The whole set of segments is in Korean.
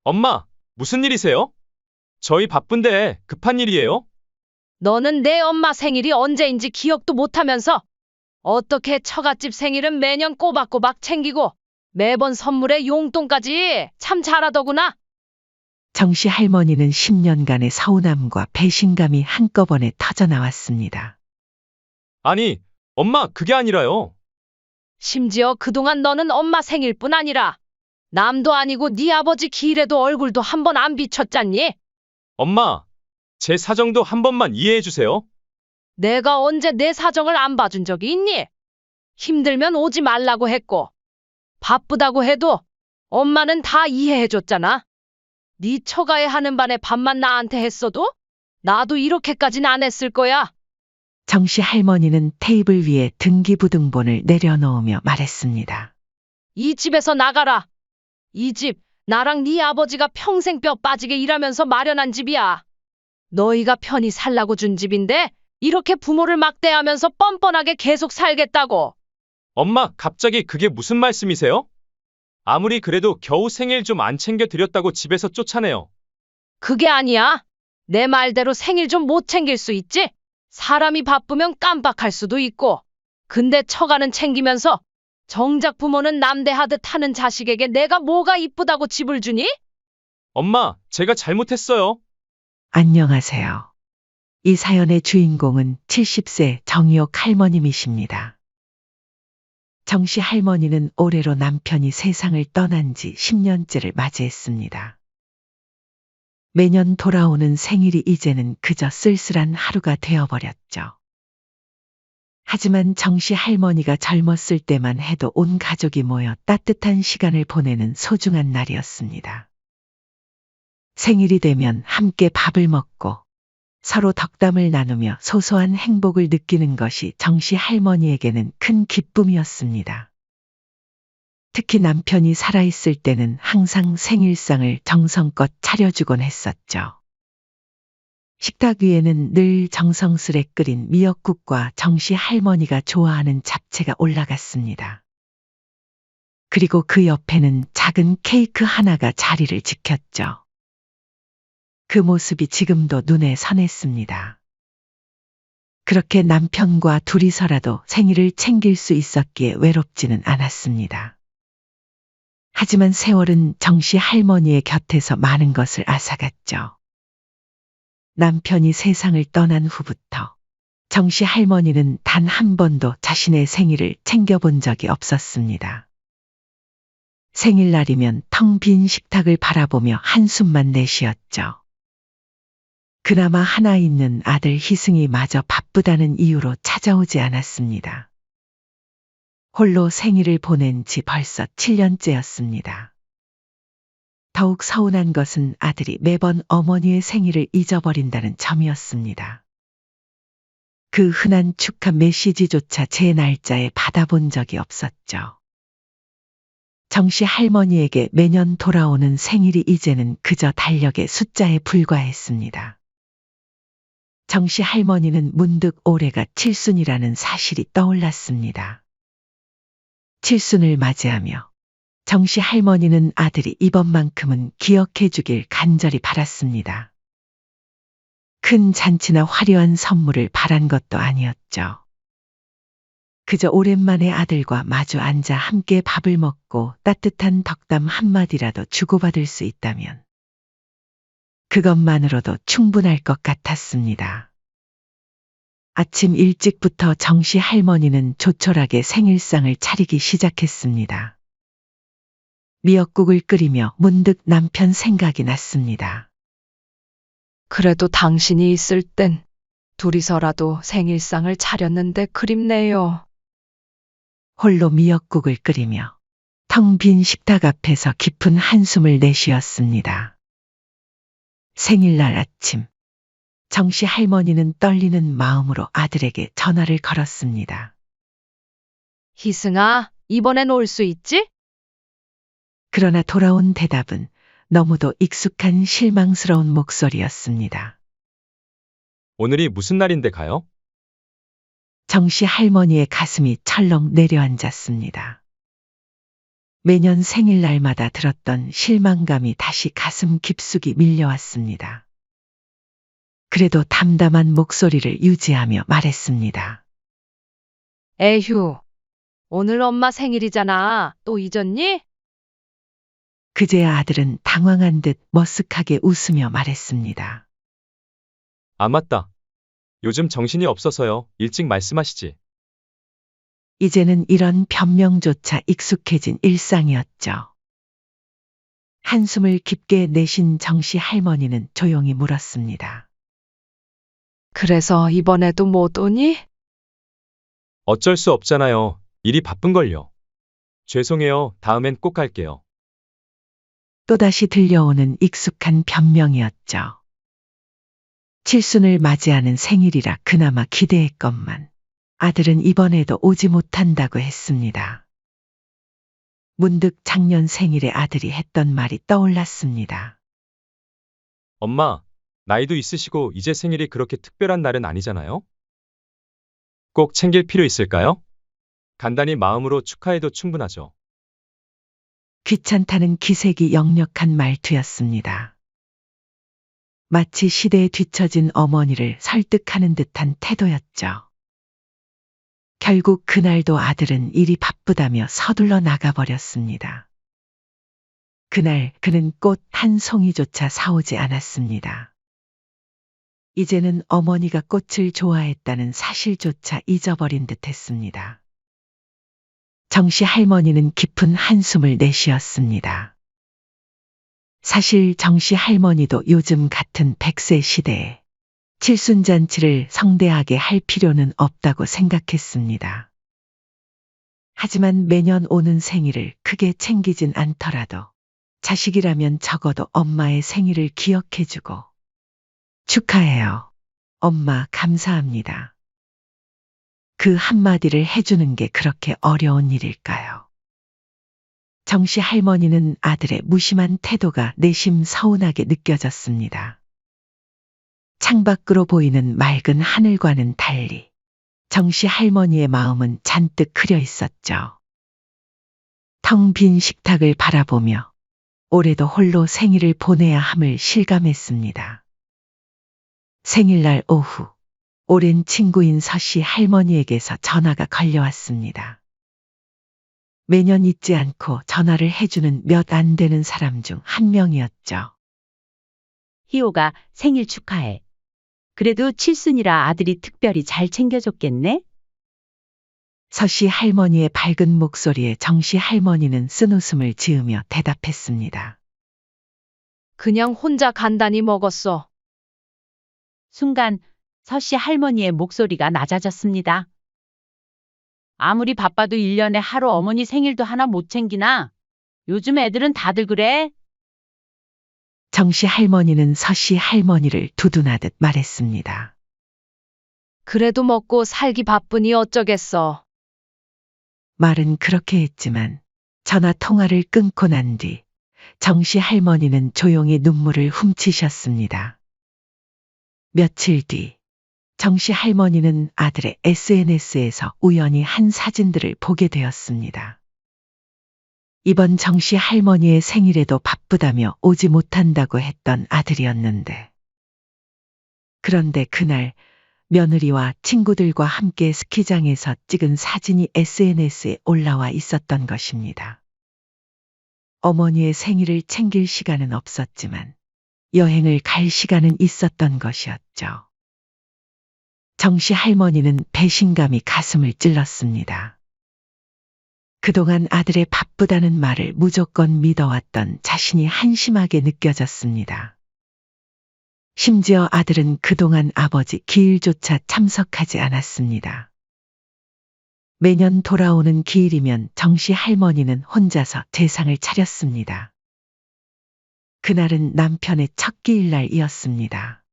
엄마, 무슨 일이세요? 저희 바쁜데 급한 일이에요? 너는 내 엄마 생일이 언제인지 기억도 못하면서 어떻게 처갓집 생일은 매년 꼬박꼬박 챙기고 매번 선물에 용돈까지 참 잘하더구나. 정씨 할머니는 10년간의 서운함과 배신감이 한꺼번에 터져나왔습니다. 아니, 엄마, 그게 아니라요. 심지어 그동안 너는 엄마 생일뿐 아니라 남도 아니고 네 아버지 길에도 얼굴도 한 번 안 비췄잖니? 엄마, 제 사정도 한 번만 이해해 주세요. 내가 언제 내 사정을 안 봐준 적이 있니? 힘들면 오지 말라고 했고 바쁘다고 해도 엄마는 다 이해해줬잖아. 네 처가에 하는 반에 밥만 나한테 했어도 나도 이렇게까진 안 했을 거야. 정씨 할머니는 테이블 위에 등기부등본을 내려놓으며 말했습니다. 이 집에서 나가라. 이 집 나랑 네 아버지가 평생 뼈 빠지게 일하면서 마련한 집이야. 너희가 편히 살라고 준 집인데 이렇게 부모를 막대하면서 뻔뻔하게 계속 살겠다고. 엄마, 갑자기 그게 무슨 말씀이세요? 아무리 그래도 겨우 생일 좀 안 챙겨 드렸다고 집에서 쫓아내요. 그게 아니야. 내 말대로 생일 좀 못 챙길 수 있지? 사람이 바쁘면 깜빡할 수도 있고. 근데 처가는 챙기면서 정작 부모는 남대하듯 하는 자식에게 내가 뭐가 이쁘다고 집을 주니? 엄마, 제가 잘못했어요. 안녕하세요. 이 사연의 주인공은 70세 정의옥 할머님이십니다. 정씨 할머니는 올해로 남편이 세상을 떠난 지 10년째를 맞이했습니다. 매년 돌아오는 생일이 이제는 그저 쓸쓸한 하루가 되어버렸죠. 하지만 정씨 할머니가 젊었을 때만 해도 온 가족이 모여 따뜻한 시간을 보내는 소중한 날이었습니다. 생일이 되면 함께 밥을 먹고 서로 덕담을 나누며 소소한 행복을 느끼는 것이 정씨 할머니에게는 큰 기쁨이었습니다. 특히 남편이 살아있을 때는 항상 생일상을 정성껏 차려주곤 했었죠. 식탁 위에는 늘 정성스레 끓인 미역국과 정씨 할머니가 좋아하는 잡채가 올라갔습니다. 그리고 그 옆에는 작은 케이크 하나가 자리를 지켰죠. 그 모습이 지금도 눈에 선했습니다. 그렇게 남편과 둘이서라도 생일을 챙길 수 있었기에 외롭지는 않았습니다. 하지만 세월은 정씨 할머니의 곁에서 많은 것을 앗아갔죠. 남편이 세상을 떠난 후부터 정씨 할머니는 단 한 번도 자신의 생일을 챙겨본 적이 없었습니다. 생일날이면 텅 빈 식탁을 바라보며 한숨만 내쉬었죠. 그나마 하나 있는 아들 희승이 마저 바쁘다는 이유로 찾아오지 않았습니다. 홀로 생일을 보낸 지 벌써 7년째였습니다. 더욱 서운한 것은 아들이 매번 어머니의 생일을 잊어버린다는 점이었습니다. 그 흔한 축하 메시지조차 제 날짜에 받아본 적이 없었죠. 정씨 할머니에게 매년 돌아오는 생일이 이제는 그저 달력의 숫자에 불과했습니다. 정씨 할머니는 문득 올해가 칠순이라는 사실이 떠올랐습니다. 칠순을 맞이하며 정씨 할머니는 아들이 이번만큼은 기억해 주길 간절히 바랐습니다. 큰 잔치나 화려한 선물을 바란 것도 아니었죠. 그저 오랜만에 아들과 마주 앉아 함께 밥을 먹고 따뜻한 덕담 한마디라도 주고받을 수 있다면 그것만으로도 충분할 것 같았습니다. 아침 일찍부터 정씨 할머니는 조촐하게 생일상을 차리기 시작했습니다. 미역국을 끓이며 문득 남편 생각이 났습니다. 그래도 당신이 있을 땐 둘이서라도 생일상을 차렸는데 그립네요. 홀로 미역국을 끓이며 텅 빈 식탁 앞에서 깊은 한숨을 내쉬었습니다. 생일날 아침, 정씨 할머니는 떨리는 마음으로 아들에게 전화를 걸었습니다. 희승아, 이번엔 올 수 있지? 그러나 돌아온 대답은 너무도 익숙한 실망스러운 목소리였습니다. 오늘이 무슨 날인데 가요? 정씨 할머니의 가슴이 철렁 내려앉았습니다. 매년 생일날마다 들었던 실망감이 다시 가슴 깊숙이 밀려왔습니다. 그래도 담담한 목소리를 유지하며 말했습니다. 에휴, 오늘 엄마 생일이잖아. 또 잊었니? 그제야 아들은 당황한 듯 머쓱하게 웃으며 말했습니다. 아, 맞다. 요즘 정신이 없어서요. 일찍 말씀하시지. 이제는 이런 변명조차 익숙해진 일상이었죠. 한숨을 깊게 내쉰 정씨 할머니는 조용히 물었습니다. 그래서 이번에도 못 오니? 어쩔 수 없잖아요. 일이 바쁜걸요. 죄송해요. 다음엔 꼭 갈게요. 또다시 들려오는 익숙한 변명이었죠. 칠순을 맞이하는 생일이라 그나마 기대했건만 아들은 이번에도 오지 못한다고 했습니다. 문득 작년 생일에 아들이 했던 말이 떠올랐습니다. 엄마, 나이도 있으시고 이제 생일이 그렇게 특별한 날은 아니잖아요? 꼭 챙길 필요 있을까요? 간단히 마음으로 축하해도 충분하죠. 귀찮다는 기색이 역력한 말투였습니다. 마치 시대에 뒤처진 어머니를 설득하는 듯한 태도였죠. 결국 그날도 아들은 일이 바쁘다며 서둘러 나가버렸습니다. 그날 그는 꽃 한 송이조차 사오지 않았습니다. 이제는 어머니가 꽃을 좋아했다는 사실조차 잊어버린 듯 했습니다. 정씨 할머니는 깊은 한숨을 내쉬었습니다. 사실 정씨 할머니도 요즘 같은 100세 시대에 칠순잔치를 성대하게 할 필요는 없다고 생각했습니다. 하지만 매년 오는 생일을 크게 챙기진 않더라도 자식이라면 적어도 엄마의 생일을 기억해주고 축하해요. 엄마 감사합니다. 그 한마디를 해주는 게 그렇게 어려운 일일까요? 정씨 할머니는 아들의 무심한 태도가 내심 서운하게 느껴졌습니다. 창밖으로 보이는 맑은 하늘과는 달리 정씨 할머니의 마음은 잔뜩 흐려 있었죠. 텅 빈 식탁을 바라보며 올해도 홀로 생일을 보내야 함을 실감했습니다. 생일날 오후, 오랜 친구인 서씨 할머니에게서 전화가 걸려왔습니다. 매년 잊지 않고 전화를 해주는 몇 안 되는 사람 중 한 명이었죠. 희호가 생일 축하해. 그래도 칠순이라 아들이 특별히 잘 챙겨줬겠네? 서씨 할머니의 밝은 목소리에 정씨 할머니는 쓴웃음을 지으며 대답했습니다. 그냥 혼자 간단히 먹었어. 순간 서씨 할머니의 목소리가 낮아졌습니다. 아무리 바빠도 1년에 하루 어머니 생일도 하나 못 챙기나? 요즘 애들은 다들 그래? 정씨 할머니는 서씨 할머니를 두둔하듯 말했습니다. 그래도 먹고 살기 바쁘니 어쩌겠어. 말은 그렇게 했지만 전화 통화를 끊고 난 뒤 정씨 할머니는 조용히 눈물을 훔치셨습니다. 며칠 뒤 정씨 할머니는 아들의 SNS에서 우연히 한 사진들을 보게 되었습니다. 이번 정씨 할머니의 생일에도 바쁘다며 오지 못한다고 했던 아들이었는데. 그런데 그날 며느리와 친구들과 함께 스키장에서 찍은 사진이 SNS에 올라와 있었던 것입니다. 어머니의 생일을 챙길 시간은 없었지만 여행을 갈 시간은 있었던 것이었죠. 정씨 할머니는 배신감이 가슴을 찔렀습니다. 그동안 아들의 바쁘다는 말을 무조건 믿어왔던 자신이 한심하게 느껴졌습니다. 심지어 아들은 그동안 아버지 기일조차 참석하지 않았습니다. 매년 돌아오는 기일이면 정씨 할머니는 혼자서 제상을 차렸습니다. 그날은 남편의 첫 기일날이었습니다.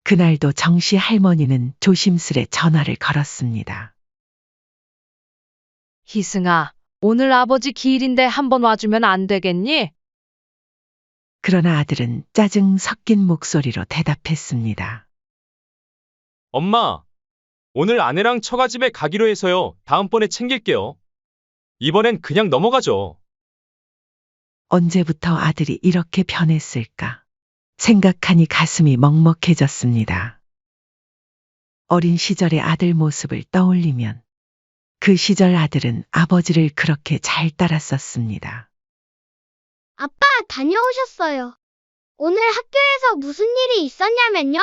그날도 정씨 할머니는 조심스레 전화를 걸었습니다. 희승아, 오늘 아버지 기일인데 한번 와주면 안 되겠니? 그러나 아들은 짜증 섞인 목소리로 대답했습니다. 엄마, 오늘 아내랑 처가집에 가기로 해서요. 다음번에 챙길게요. 이번엔 그냥 넘어가죠. 언제부터 아들이 이렇게 변했을까? 생각하니 가슴이 먹먹해졌습니다. 어린 시절의 아들 모습을 떠올리면 그 시절 아들은 아버지를 그렇게 잘 따랐었습니다. 아빠, 다녀오셨어요. 오늘 학교에서 무슨 일이 있었냐면요.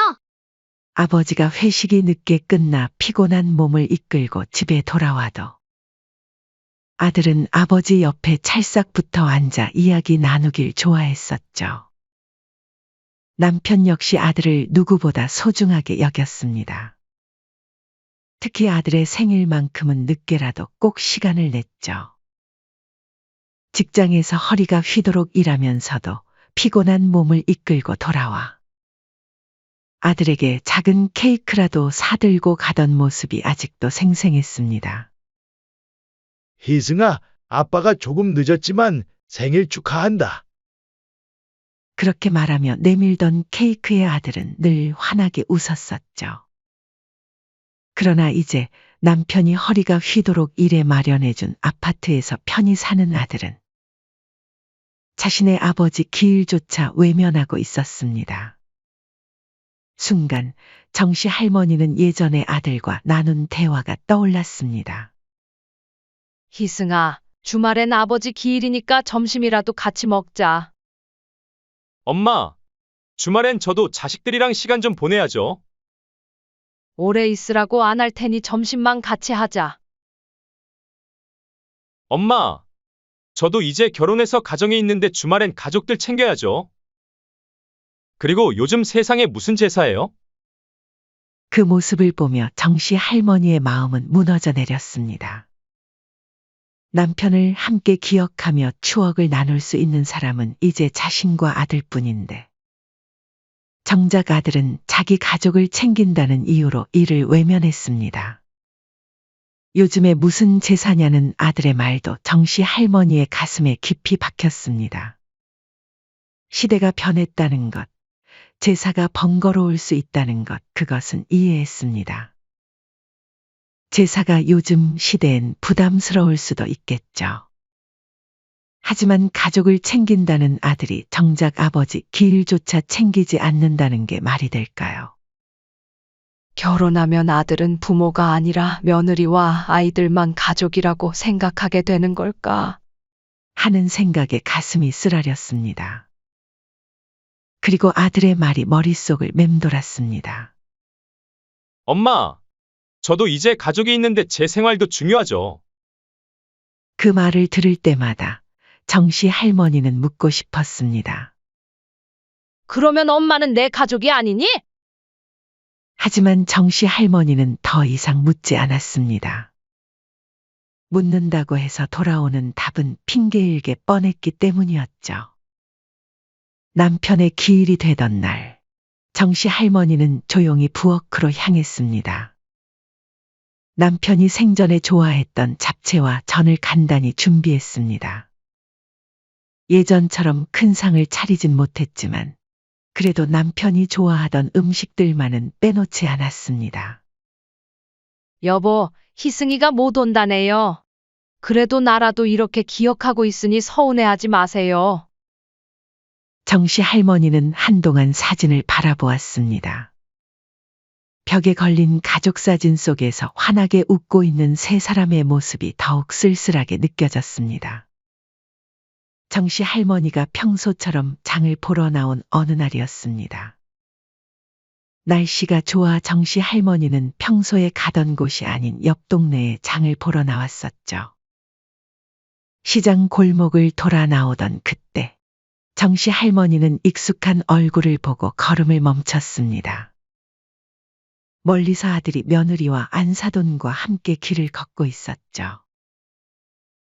아버지가 회식이 늦게 끝나 피곤한 몸을 이끌고 집에 돌아와도 아들은 아버지 옆에 찰싹 붙어 앉아 이야기 나누길 좋아했었죠. 남편 역시 아들을 누구보다 소중하게 여겼습니다. 특히 아들의 생일만큼은 늦게라도 꼭 시간을 냈죠. 직장에서 허리가 휘도록 일하면서도 피곤한 몸을 이끌고 돌아와 아들에게 작은 케이크라도 사들고 가던 모습이 아직도 생생했습니다. 희승아, 아빠가 조금 늦었지만 생일 축하한다. 그렇게 말하며 내밀던 케이크의 아들은 늘 환하게 웃었었죠. 그러나 이제 남편이 허리가 휘도록 일해 마련해준 아파트에서 편히 사는 아들은 자신의 아버지 기일조차 외면하고 있었습니다. 순간 정씨 할머니는 예전의 아들과 나눈 대화가 떠올랐습니다. 희승아, 주말엔 아버지 기일이니까 점심이라도 같이 먹자. 엄마, 주말엔 저도 자식들이랑 시간 좀 보내야죠. 오래 있으라고 안 할 테니 점심만 같이 하자. 엄마, 저도 이제 결혼해서 가정이 있는데 주말엔 가족들 챙겨야죠. 그리고 요즘 세상에 무슨 제사예요? 그 모습을 보며 정씨 할머니의 마음은 무너져 내렸습니다. 남편을 함께 기억하며 추억을 나눌 수 있는 사람은 이제 자신과 아들뿐인데 정작 아들은 자기 가족을 챙긴다는 이유로 이를 외면했습니다. 요즘에 무슨 제사냐는 아들의 말도 정씨 할머니의 가슴에 깊이 박혔습니다. 시대가 변했다는 것, 제사가 번거로울 수 있다는 것, 그것은 이해했습니다. 제사가 요즘 시대엔 부담스러울 수도 있겠죠. 하지만 가족을 챙긴다는 아들이 정작 아버지 기일조차 챙기지 않는다는 게 말이 될까요? 결혼하면 아들은 부모가 아니라 며느리와 아이들만 가족이라고 생각하게 되는 걸까? 하는 생각에 가슴이 쓰라렸습니다. 그리고 아들의 말이 머릿속을 맴돌았습니다. 엄마, 저도 이제 가족이 있는데 제 생활도 중요하죠. 그 말을 들을 때마다 정씨 할머니는 묻고 싶었습니다. 그러면 엄마는 내 가족이 아니니? 하지만 정씨 할머니는 더 이상 묻지 않았습니다. 묻는다고 해서 돌아오는 답은 핑계일게 뻔했기 때문이었죠. 남편의 기일이 되던 날, 정씨 할머니는 조용히 부엌으로 향했습니다. 남편이 생전에 좋아했던 잡채와 전을 간단히 준비했습니다. 예전처럼 큰 상을 차리진 못했지만 그래도 남편이 좋아하던 음식들만은 빼놓지 않았습니다. 여보, 희승이가 못 온다네요. 그래도 나라도 이렇게 기억하고 있으니 서운해하지 마세요. 정씨 할머니는 한동안 사진을 바라보았습니다. 벽에 걸린 가족 사진 속에서 환하게 웃고 있는 세 사람의 모습이 더욱 쓸쓸하게 느껴졌습니다. 정씨 할머니가 평소처럼 장을 보러 나온 어느 날이었습니다. 날씨가 좋아 정씨 할머니는 평소에 가던 곳이 아닌 옆 동네에 장을 보러 나왔었죠. 시장 골목을 돌아 나오던 그때 정씨 할머니는 익숙한 얼굴을 보고 걸음을 멈췄습니다. 멀리서 아들이 며느리와 안사돈과 함께 길을 걷고 있었죠.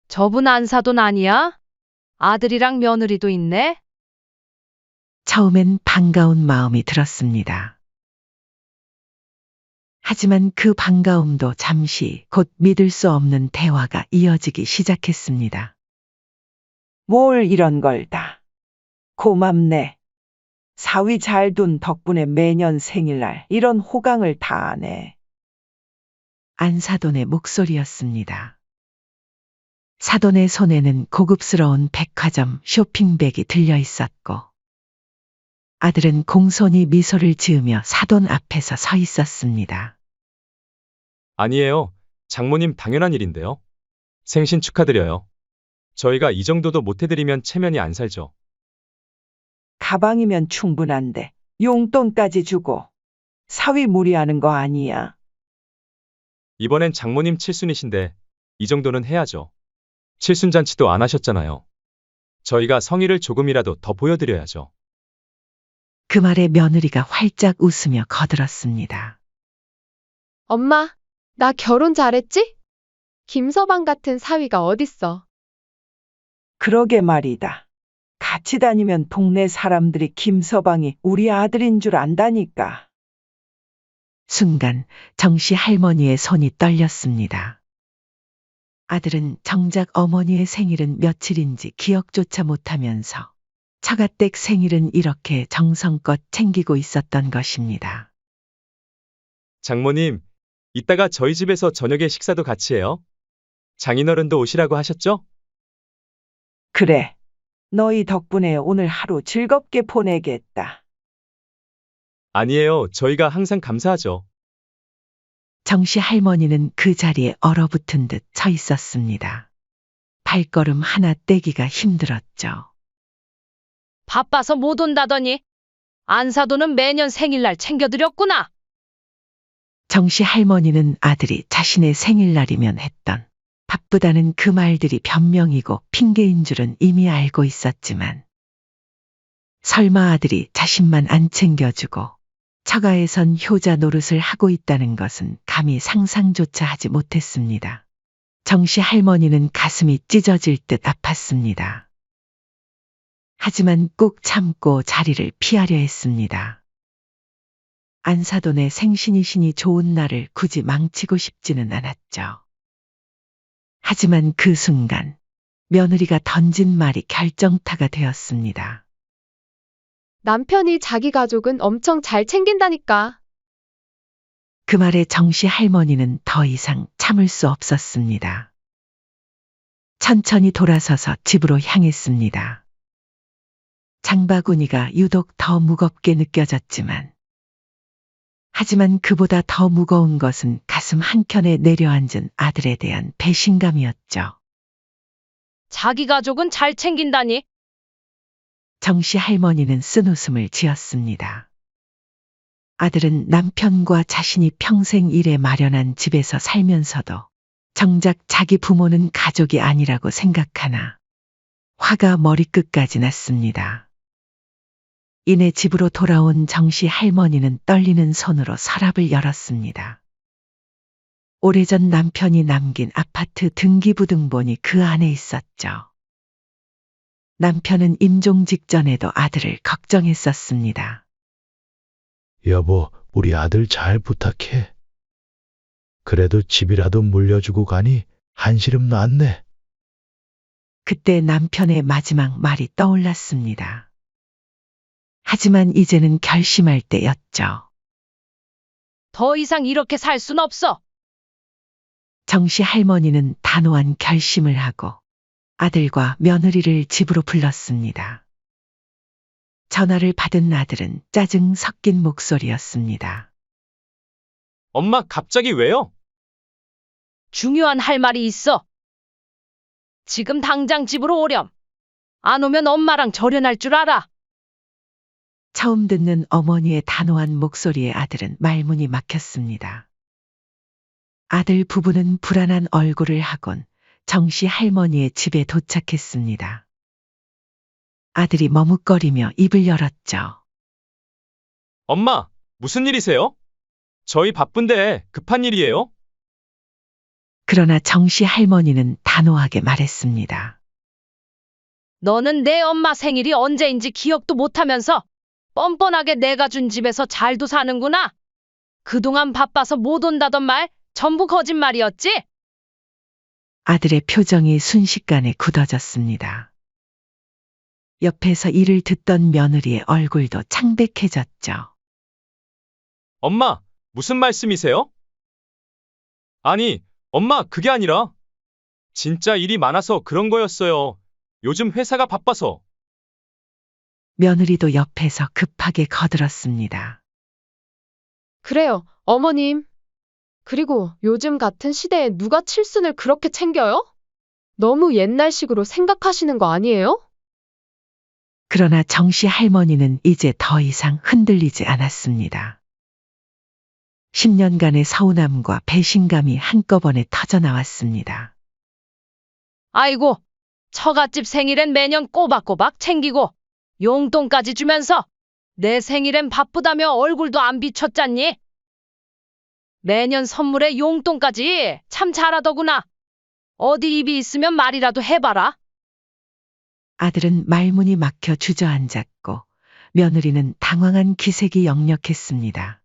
저분 안사돈 아니야? 아들이랑 며느리도 있네? 처음엔 반가운 마음이 들었습니다. 하지만 그 반가움도 잠시 곧 믿을 수 없는 대화가 이어지기 시작했습니다. 뭘 이런 걸 다. 고맙네. 사위 잘 둔 덕분에 매년 생일날 이런 호강을 다 하네. 안사돈의 목소리였습니다. 사돈의 손에는 고급스러운 백화점 쇼핑백이 들려 있었고, 아들은 공손히 미소를 지으며 사돈 앞에서 서 있었습니다. 아니에요. 장모님 당연한 일인데요. 생신 축하드려요. 저희가 이 정도도 못 해드리면 체면이 안 살죠. 가방이면 충분한데 용돈까지 주고 사위 무리하는 거 아니야. 이번엔 장모님 칠순이신데 이 정도는 해야죠. 칠순잔치도 안 하셨잖아요. 저희가 성의를 조금이라도 더 보여드려야죠. 그 말에 며느리가 활짝 웃으며 거들었습니다. 엄마, 나 결혼 잘했지? 김서방 같은 사위가 어딨어? 그러게 말이다. 같이 다니면 동네 사람들이 김서방이 우리 아들인 줄 안다니까. 순간 정씨 할머니의 손이 떨렸습니다. 아들은 정작 어머니의 생일은 며칠인지 기억조차 못하면서 처가댁 생일은 이렇게 정성껏 챙기고 있었던 것입니다. 장모님, 이따가 저희 집에서 저녁에 식사도 같이 해요. 장인어른도 오시라고 하셨죠? 그래. 너희 덕분에 오늘 하루 즐겁게 보내겠다. 아니에요. 저희가 항상 감사하죠. 정씨 할머니는 그 자리에 얼어붙은 듯 서 있었습니다. 발걸음 하나 떼기가 힘들었죠. 바빠서 못 온다더니 안사돈은 매년 생일날 챙겨드렸구나. 정씨 할머니는 아들이 자신의 생일날이면 했던 바쁘다는 그 말들이 변명이고 핑계인 줄은 이미 알고 있었지만, 설마 아들이 자신만 안 챙겨주고 처가에선 효자 노릇을 하고 있다는 것은 감히 상상조차 하지 못했습니다. 정씨 할머니는 가슴이 찢어질 듯 아팠습니다. 하지만 꾹 참고 자리를 피하려 했습니다. 안사돈의 생신이시니 좋은 날을 굳이 망치고 싶지는 않았죠. 하지만 그 순간 며느리가 던진 말이 결정타가 되었습니다. 남편이 자기 가족은 엄청 잘 챙긴다니까. 그 말에 정씨 할머니는 더 이상 참을 수 없었습니다. 천천히 돌아서서 집으로 향했습니다. 장바구니가 유독 더 무겁게 느껴졌지만, 하지만 그보다 더 무거운 것은 가슴 한켠에 내려앉은 아들에 대한 배신감이었죠. 자기 가족은 잘 챙긴다니. 정씨 할머니는 쓴웃음을 지었습니다. 아들은 남편과 자신이 평생 일해 마련한 집에서 살면서도 정작 자기 부모는 가족이 아니라고 생각하나 화가 머리끝까지 났습니다. 이내 집으로 돌아온 정씨 할머니는 떨리는 손으로 서랍을 열었습니다. 오래전 남편이 남긴 아파트 등기부등본이 그 안에 있었죠. 남편은 임종 직전에도 아들을 걱정했었습니다. 여보, 우리 아들 잘 부탁해. 그래도 집이라도 물려주고 가니 한시름 놨네. 그때 남편의 마지막 말이 떠올랐습니다. 하지만 이제는 결심할 때였죠. 더 이상 이렇게 살 순 없어. 정씨 할머니는 단호한 결심을 하고 아들과 며느리를 집으로 불렀습니다. 전화를 받은 아들은 짜증 섞인 목소리였습니다. 엄마, 갑자기 왜요? 중요한 할 말이 있어. 지금 당장 집으로 오렴. 안 오면 엄마랑 절연할 줄 알아. 처음 듣는 어머니의 단호한 목소리에 아들은 말문이 막혔습니다. 아들 부부는 불안한 얼굴을 하곤 정씨 할머니의 집에 도착했습니다. 아들이 머뭇거리며 입을 열었죠. 엄마, 무슨 일이세요? 저희 바쁜데 급한 일이에요? 그러나 정씨 할머니는 단호하게 말했습니다. 너는 내 엄마 생일이 언제인지 기억도 못하면서 뻔뻔하게 내가 준 집에서 잘도 사는구나. 그동안 바빠서 못 온다던 말 전부 거짓말이었지? 아들의 표정이 순식간에 굳어졌습니다. 옆에서 이를 듣던 며느리의 얼굴도 창백해졌죠. 엄마, 무슨 말씀이세요? 아니, 엄마, 그게 아니라 진짜 일이 많아서 그런 거였어요. 요즘 회사가 바빠서. 며느리도 옆에서 급하게 거들었습니다. 그래요, 어머님. 그리고 요즘 같은 시대에 누가 칠순을 그렇게 챙겨요? 너무 옛날식으로 생각하시는 거 아니에요? 그러나 정씨 할머니는 이제 더 이상 흔들리지 않았습니다. 10년간의 서운함과 배신감이 한꺼번에 터져나왔습니다. 아이고, 처갓집 생일엔 매년 꼬박꼬박 챙기고 용돈까지 주면서 내 생일엔 바쁘다며 얼굴도 안 비쳤잖니? 매년 선물에 용돈까지 참 잘하더구나. 어디 입이 있으면 말이라도 해봐라. 아들은 말문이 막혀 주저앉았고 며느리는 당황한 기색이 역력했습니다.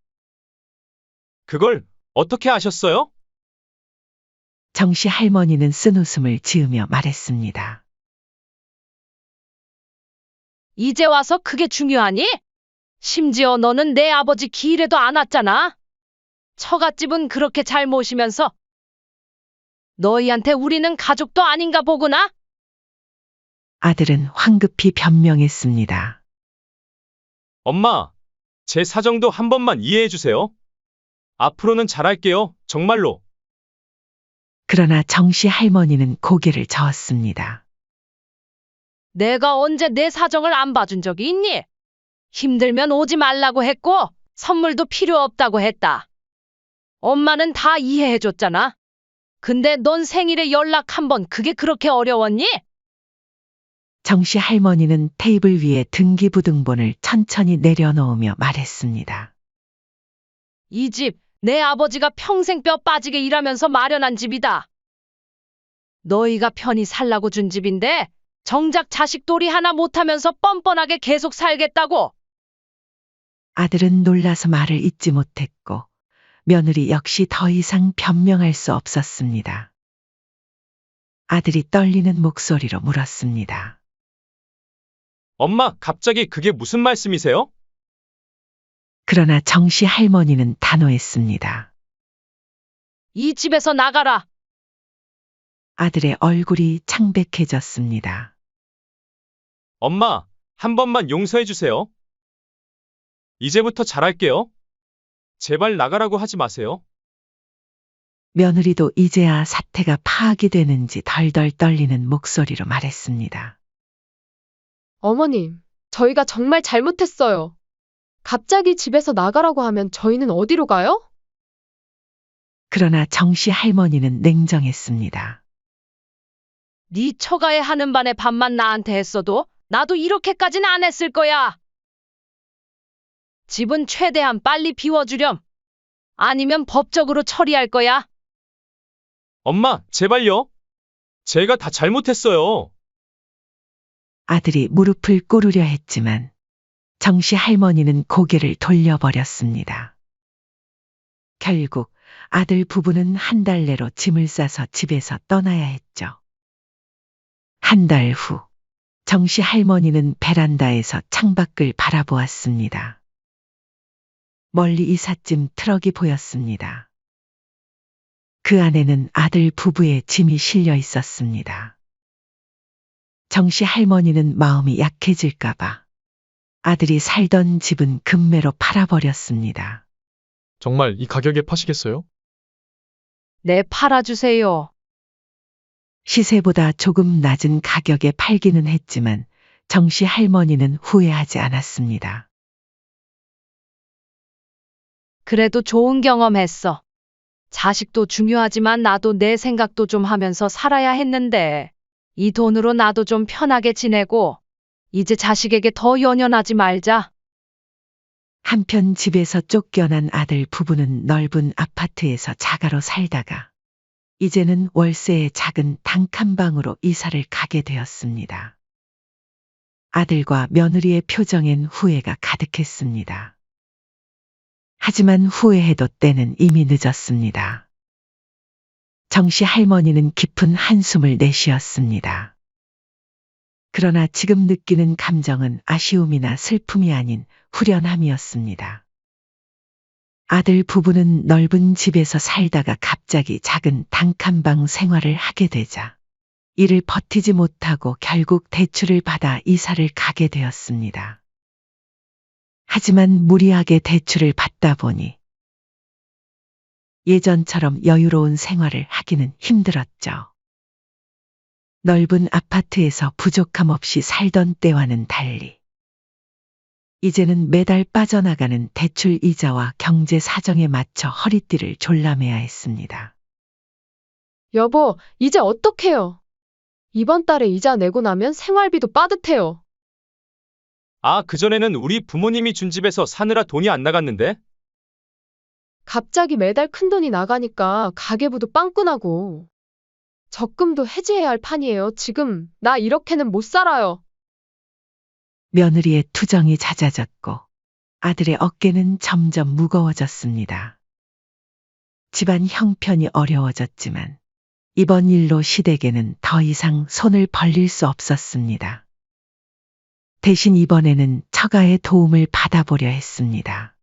그걸 어떻게 아셨어요? 정씨 할머니는 쓴웃음을 지으며 말했습니다. 이제 와서 그게 중요하니? 심지어 너는 내 아버지 기일에도 안 왔잖아. 처갓집은 그렇게 잘 모시면서 너희한테 우리는 가족도 아닌가 보구나. 아들은 황급히 변명했습니다. 엄마, 제 사정도 한 번만 이해해 주세요. 앞으로는 잘할게요. 정말로. 그러나 정씨 할머니는 고개를 저었습니다. 내가 언제 내 사정을 안 봐준 적이 있니? 힘들면 오지 말라고 했고 선물도 필요 없다고 했다. 엄마는 다 이해해줬잖아. 근데 넌 생일에 연락 한 번 그게 그렇게 어려웠니? 정씨 할머니는 테이블 위에 등기부등본을 천천히 내려놓으며 말했습니다. 이 집 내 아버지가 평생 뼈 빠지게 일하면서 마련한 집이다. 너희가 편히 살라고 준 집인데 정작 자식돌이 하나 못하면서 뻔뻔하게 계속 살겠다고. 아들은 놀라서 말을 잇지 못했고 며느리 역시 더 이상 변명할 수 없었습니다. 아들이 떨리는 목소리로 물었습니다. 엄마, 갑자기 그게 무슨 말씀이세요? 그러나 정씨 할머니는 단호했습니다. 이 집에서 나가라. 아들의 얼굴이 창백해졌습니다. 엄마, 한 번만 용서해 주세요. 이제부터 잘할게요. 제발 나가라고 하지 마세요. 며느리도 이제야 사태가 파악이 되는지 덜덜 떨리는 목소리로 말했습니다. 어머님, 저희가 정말 잘못했어요. 갑자기 집에서 나가라고 하면 저희는 어디로 가요? 그러나 정씨 할머니는 냉정했습니다. 네 처가에 하는 반에 반만 나한테 했어도 나도 이렇게까지는 안 했을 거야. 집은 최대한 빨리 비워주렴. 아니면 법적으로 처리할 거야. 엄마, 제발요. 제가 다 잘못했어요. 아들이 무릎을 꿇으려 했지만 정씨 할머니는 고개를 돌려버렸습니다. 결국 아들 부부는 한 달 내로 짐을 싸서 집에서 떠나야 했죠. 한 달 후, 정씨 할머니는 베란다에서 창밖을 바라보았습니다. 멀리 이삿짐 트럭이 보였습니다. 그 안에는 아들 부부의 짐이 실려 있었습니다. 정씨 할머니는 마음이 약해질까봐 아들이 살던 집은 금매로 팔아버렸습니다. 정말 이 가격에 파시겠어요? 네, 팔아주세요. 시세보다 조금 낮은 가격에 팔기는 했지만 정씨 할머니는 후회하지 않았습니다. 그래도 좋은 경험했어. 자식도 중요하지만 나도 내 생각도 좀 하면서 살아야 했는데 이 돈으로 나도 좀 편하게 지내고 이제 자식에게 더 연연하지 말자. 한편 집에서 쫓겨난 아들 부부는 넓은 아파트에서 자가로 살다가 이제는 월세의 작은 단칸방으로 이사를 가게 되었습니다. 아들과 며느리의 표정엔 후회가 가득했습니다. 하지만 후회해도 때는 이미 늦었습니다. 정씨 할머니는 깊은 한숨을 내쉬었습니다. 그러나 지금 느끼는 감정은 아쉬움이나 슬픔이 아닌 후련함이었습니다. 아들 부부는 넓은 집에서 살다가 갑자기 작은 단칸방 생활을 하게 되자 이를 버티지 못하고 결국 대출을 받아 이사를 가게 되었습니다. 하지만 무리하게 대출을 받다 보니 예전처럼 여유로운 생활을 하기는 힘들었죠. 넓은 아파트에서 부족함 없이 살던 때와는 달리 이제는 매달 빠져나가는 대출 이자와 경제 사정에 맞춰 허리띠를 졸라매야 했습니다. 여보, 이제 어떡해요? 이번 달에 이자 내고 나면 생활비도 빠듯해요. 아, 그전에는 우리 부모님이 준 집에서 사느라 돈이 안 나갔는데? 갑자기 매달 큰돈이 나가니까 가계부도 빵꾸나고. 적금도 해지해야 할 판이에요. 지금 나 이렇게는 못 살아요. 며느리의 투정이 잦아졌고 아들의 어깨는 점점 무거워졌습니다. 집안 형편이 어려워졌지만 이번 일로 시댁에는 더 이상 손을 벌릴 수 없었습니다. 대신 이번에는 처가의 도움을 받아보려 했습니다.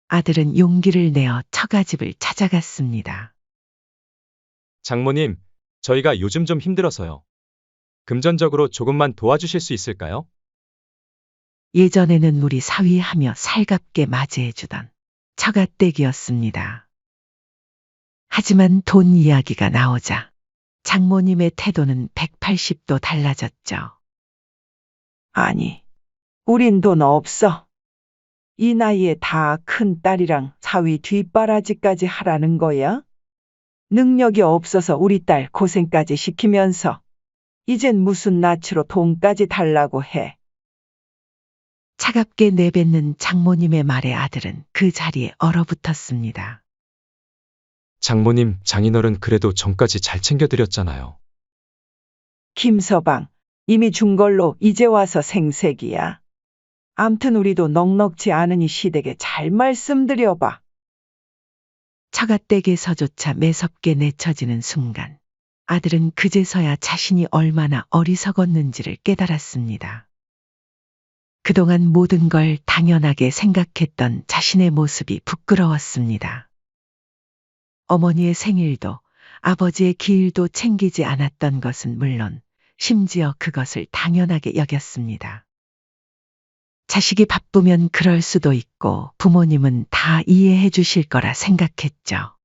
아들은 용기를 내어 처가집을 찾아갔습니다. 장모님, 저희가 요즘 좀 힘들어서요. 금전적으로 조금만 도와주실 수 있을까요? 예전에는 우리 사위하며 살갑게 맞이해주던 처가댁이었습니다. 하지만 돈 이야기가 나오자 장모님의 태도는 180도 달라졌죠. 아니, 우린 돈 없어. 이 나이에 다 큰 딸이랑 사위 뒷바라지까지 하라는 거야? 능력이 없어서 우리 딸 고생까지 시키면서 이젠 무슨 낯으로 돈까지 달라고 해. 차갑게 내뱉는 장모님의 말에 아들은 그 자리에 얼어붙었습니다. 장모님, 장인어른 그래도 전까지 잘 챙겨드렸잖아요. 김서방, 이미 준 걸로 이제 와서 생색이야. 암튼 우리도 넉넉지 않으니 시댁에 잘 말씀드려봐. 처가댁에서조차 매섭게 내쳐지는 순간 아들은 그제서야 자신이 얼마나 어리석었는지를 깨달았습니다. 그동안 모든 걸 당연하게 생각했던 자신의 모습이 부끄러웠습니다. 어머니의 생일도 아버지의 기일도 챙기지 않았던 것은 물론 심지어 그것을 당연하게 여겼습니다. 자식이 바쁘면 그럴 수도 있고 부모님은 다 이해해 주실 거라 생각했죠.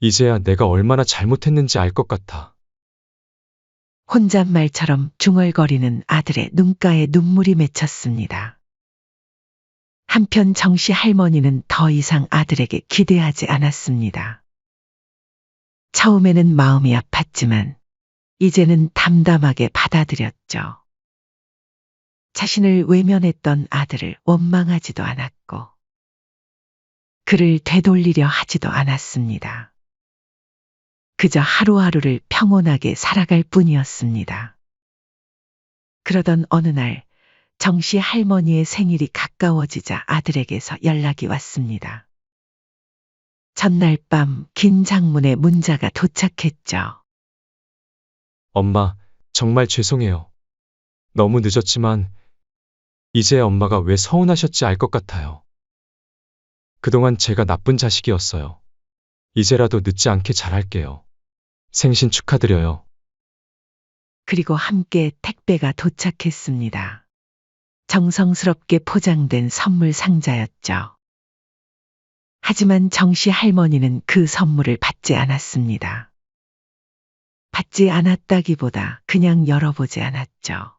이제야 내가 얼마나 잘못했는지 알 것 같아. 혼잣말처럼 중얼거리는 아들의 눈가에 눈물이 맺혔습니다. 한편 정씨 할머니는 더 이상 아들에게 기대하지 않았습니다. 처음에는 마음이 아팠지만 이제는 담담하게 받아들였죠. 자신을 외면했던 아들을 원망하지도 않았고 그를 되돌리려 하지도 않았습니다. 그저 하루하루를 평온하게 살아갈 뿐이었습니다. 그러던 어느 날 정씨 할머니의 생일이 가까워지자 아들에게서 연락이 왔습니다. 전날 밤 긴 장문의 문자가 도착했죠. 엄마, 정말 죄송해요. 너무 늦었지만 이제 엄마가 왜 서운하셨지 알 것 같아요. 그동안 제가 나쁜 자식이었어요. 이제라도 늦지 않게 잘할게요. 생신 축하드려요. 그리고 함께 택배가 도착했습니다. 정성스럽게 포장된 선물 상자였죠. 하지만 정씨 할머니는 그 선물을 받지 않았습니다. 받지 않았다기보다 그냥 열어보지 않았죠.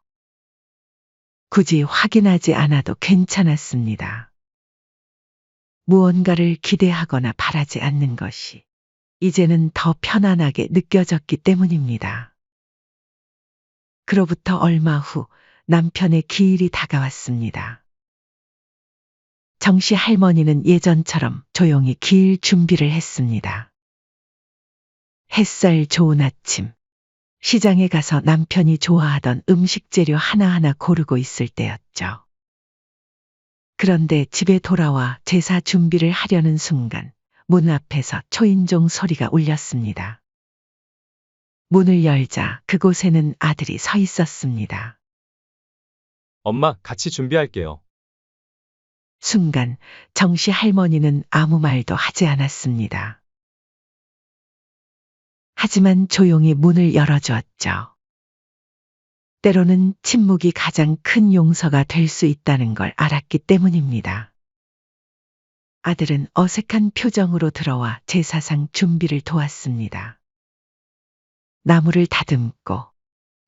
굳이 확인하지 않아도 괜찮았습니다. 무언가를 기대하거나 바라지 않는 것이 이제는 더 편안하게 느껴졌기 때문입니다. 그로부터 얼마 후 남편의 기일이 다가왔습니다. 정씨 할머니는 예전처럼 조용히 기일 준비를 했습니다. 햇살 좋은 아침, 시장에 가서 남편이 좋아하던 음식 재료 하나하나 고르고 있을 때였죠. 그런데 집에 돌아와 제사 준비를 하려는 순간 문 앞에서 초인종 소리가 울렸습니다. 문을 열자 그곳에는 아들이 서 있었습니다. 엄마, 같이 준비할게요. 순간 정씨 할머니는 아무 말도 하지 않았습니다. 하지만 조용히 문을 열어주었죠. 때로는 침묵이 가장 큰 용서가 될 수 있다는 걸 알았기 때문입니다. 아들은 어색한 표정으로 들어와 제사상 준비를 도왔습니다. 나무를 다듬고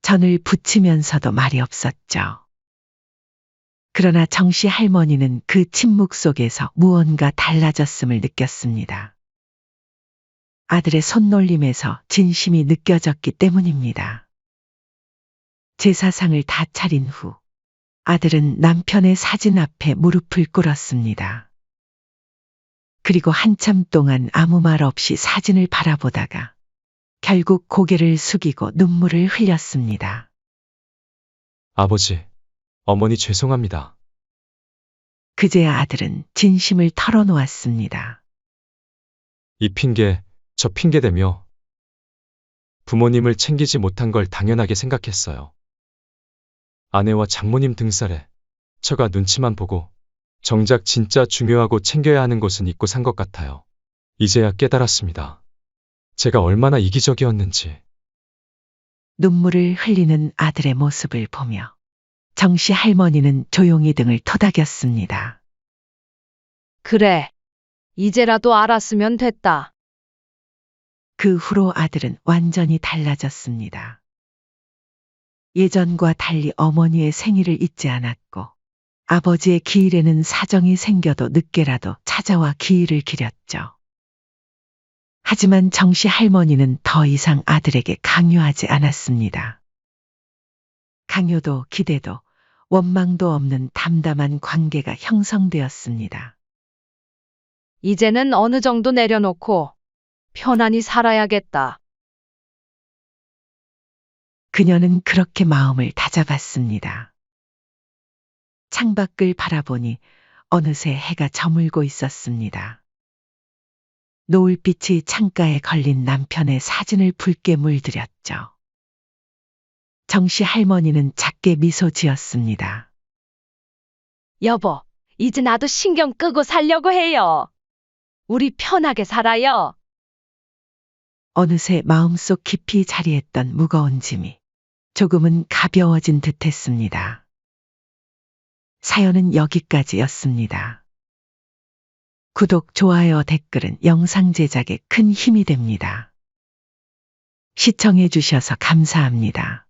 전을 붙이면서도 말이 없었죠. 그러나 정씨 할머니는 그 침묵 속에서 무언가 달라졌음을 느꼈습니다. 아들의 손놀림에서 진심이 느껴졌기 때문입니다. 제사상을 다 차린 후 아들은 남편의 사진 앞에 무릎을 꿇었습니다. 그리고 한참 동안 아무 말 없이 사진을 바라보다가 결국 고개를 숙이고 눈물을 흘렸습니다. 아버지, 어머니 죄송합니다. 그제야 아들은 진심을 털어놓았습니다. 이 핑계, 저 핑계대며 부모님을 챙기지 못한 걸 당연하게 생각했어요. 아내와 장모님 등살에 처가 눈치만 보고 정작 진짜 중요하고 챙겨야 하는 곳은 잊고 산 것 같아요. 이제야 깨달았습니다. 제가 얼마나 이기적이었는지. 눈물을 흘리는 아들의 모습을 보며 정씨 할머니는 조용히 등을 토닥였습니다. 그래. 이제라도 알았으면 됐다. 그 후로 아들은 완전히 달라졌습니다. 예전과 달리 어머니의 생일을 잊지 않았고 아버지의 기일에는 사정이 생겨도 늦게라도 찾아와 기일을 기렸죠. 하지만 정씨 할머니는 더 이상 아들에게 강요하지 않았습니다. 강요도 기대도 원망도 없는 담담한 관계가 형성되었습니다. 이제는 어느 정도 내려놓고 편안히 살아야겠다. 그녀는 그렇게 마음을 다잡았습니다. 창밖을 바라보니 어느새 해가 저물고 있었습니다. 노을빛이 창가에 걸린 남편의 사진을 붉게 물들였죠. 정씨 할머니는 작게 미소 지었습니다. 여보, 이제 나도 신경 끄고 살려고 해요. 우리 편하게 살아요. 어느새 마음속 깊이 자리했던 무거운 짐이 조금은 가벼워진 듯했습니다. 사연은 여기까지였습니다. 구독, 좋아요, 댓글은 영상 제작에 큰 힘이 됩니다. 시청해 주셔서 감사합니다.